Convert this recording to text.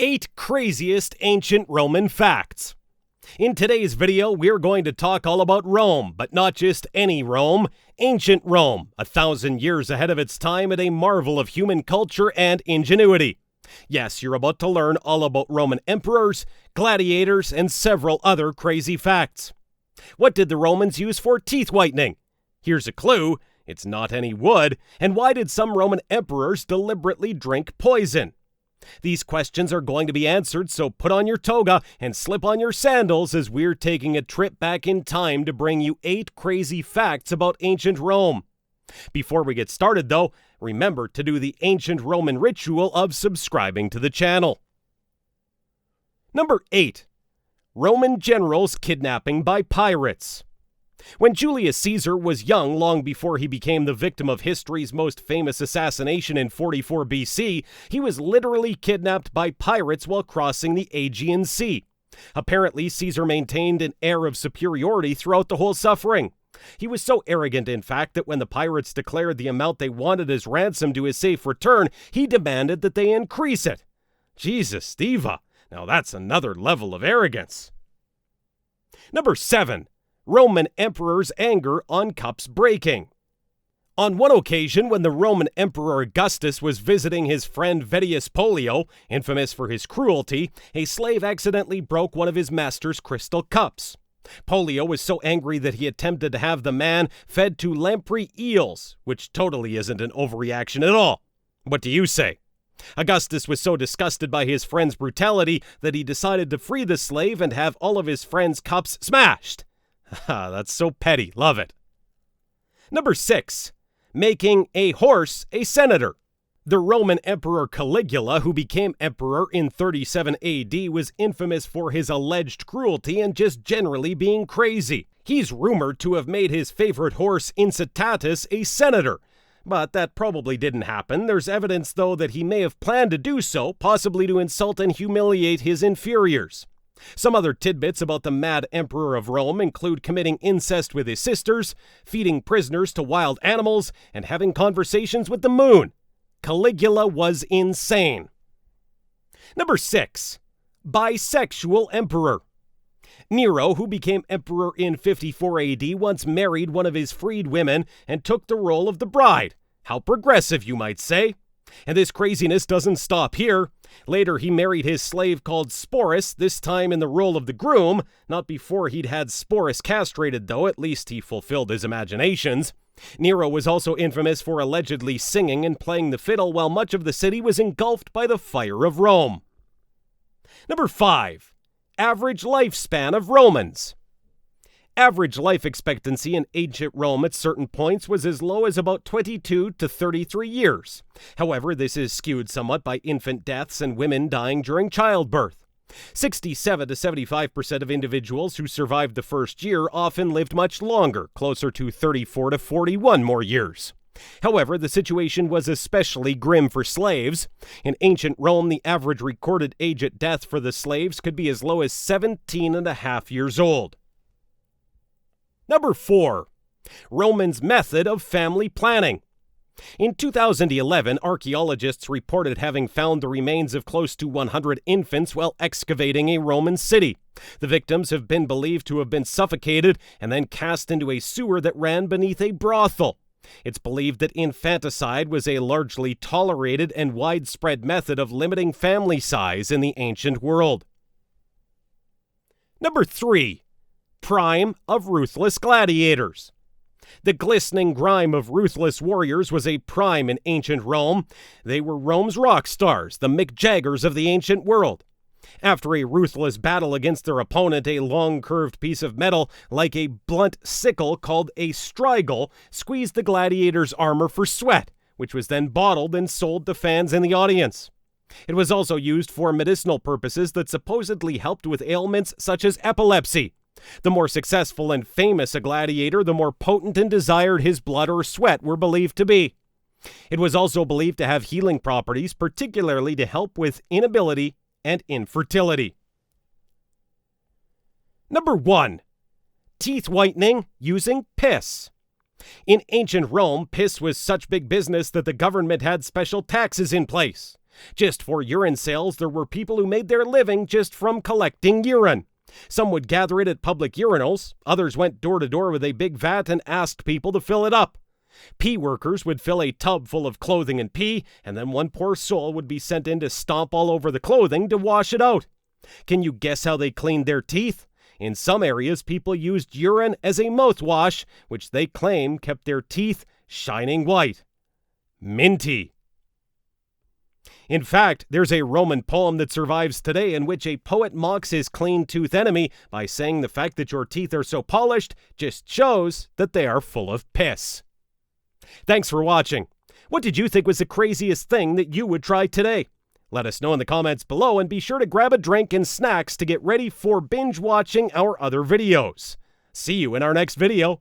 8 craziest ancient Roman facts. In today's video, we're going to talk all about Rome, but not just any Rome, ancient Rome, 1,000 years ahead of its time and a marvel of human culture and ingenuity. Yes, you're about to learn all about Roman emperors, gladiators, and several other crazy facts. What did the Romans use for teeth whitening? Here's a clue, it's not any wood. And why did some Roman emperors deliberately drink poison? These questions are going to be answered, so put on your toga and slip on your sandals as we're taking a trip back in time to bring you 8 crazy facts about ancient Rome. Before we get started though, remember to do the ancient Roman ritual of subscribing to the channel. Number 8. Roman generals kidnapping by pirates. When Julius Caesar was young, long before he became the victim of history's most famous assassination in 44 BC, he was literally kidnapped by pirates while crossing the Aegean Sea. Apparently, Caesar maintained an air of superiority throughout the whole suffering. He was so arrogant, in fact, that when the pirates declared the amount they wanted as ransom to his safe return, he demanded that they increase it. Jesus, Steva, now that's another level of arrogance. Number 7. Roman emperor's anger on cups breaking. On one occasion, when the Roman Emperor Augustus was visiting his friend Vettius Pollio, infamous for his cruelty, a slave accidentally broke one of his master's crystal cups. Pollio was so angry that he attempted to have the man fed to lamprey eels, which totally isn't an overreaction at all. What do you say? Augustus was so disgusted by his friend's brutality that he decided to free the slave and have all of his friend's cups smashed. That's so petty. Love it. Number 6. Making a horse a senator. The Roman Emperor Caligula, who became emperor in 37 AD, was infamous for his alleged cruelty and just generally being crazy. He's rumored to have made his favorite horse Incitatus a senator. But that probably didn't happen. There's evidence, though, that he may have planned to do so, possibly to insult and humiliate his inferiors. Some other tidbits about the mad emperor of Rome include committing incest with his sisters, feeding prisoners to wild animals, and having conversations with the moon. Caligula was insane. Number 6. Bisexual Emperor. Nero, who became emperor in 54 AD, once married one of his freed women and took the role of the bride. How progressive, you might say. And this craziness doesn't stop here. Later, he married his slave called Sporus, this time in the role of the groom. Not before he'd had Sporus castrated, though. At least he fulfilled his imaginations. Nero was also infamous for allegedly singing and playing the fiddle while much of the city was engulfed by the fire of Rome. Number 5. Average lifespan of Romans. Average life expectancy in ancient Rome at certain points was as low as about 22 to 33 years. However, this is skewed somewhat by infant deaths and women dying during childbirth. 67 to 75% of individuals who survived the first year often lived much longer, closer to 34 to 41 more years. However, the situation was especially grim for slaves. In ancient Rome, the average recorded age at death for the slaves could be as low as 17 and a half years old. Number 4. Romans' method of family planning. In 2011, archaeologists reported having found the remains of close to 100 infants while excavating a Roman city. The victims have been believed to have been suffocated and then cast into a sewer that ran beneath a brothel. It's believed that infanticide was a largely tolerated and widespread method of limiting family size in the ancient world. Number 3. Prime of ruthless gladiators. The glistening grime of ruthless warriors was a prime in ancient Rome. They were Rome's rock stars, the Mick Jaggers of the ancient world. After a ruthless battle against their opponent, a long curved piece of metal, like a blunt sickle called a strigil, squeezed the gladiator's armor for sweat, which was then bottled and sold to fans in the audience. It was also used for medicinal purposes that supposedly helped with ailments such as epilepsy. The more successful and famous a gladiator, the more potent and desired his blood or sweat were believed to be. It was also believed to have healing properties, particularly to help with inability and infertility. Number 1. Teeth whitening using piss. In ancient Rome, piss was such big business that the government had special taxes in place. Just for urine sales, there were people who made their living just from collecting urine. Some would gather it at public urinals, others went door to door with a big vat and asked people to fill it up. Pee workers would fill a tub full of clothing and pee, and then one poor soul would be sent in to stomp all over the clothing to wash it out. Can you guess how they cleaned their teeth? In some areas, people used urine as a mouthwash, which they claim kept their teeth shining white. Minty. In fact, there's a Roman poem that survives today in which a poet mocks his clean-tooth enemy by saying the fact that your teeth are so polished just shows that they are full of piss. Thanks for watching. What did you think was the craziest thing that you would try today? Let us know in the comments below, and be sure to grab a drink and snacks to get ready for binge watching our other videos. See you in our next video.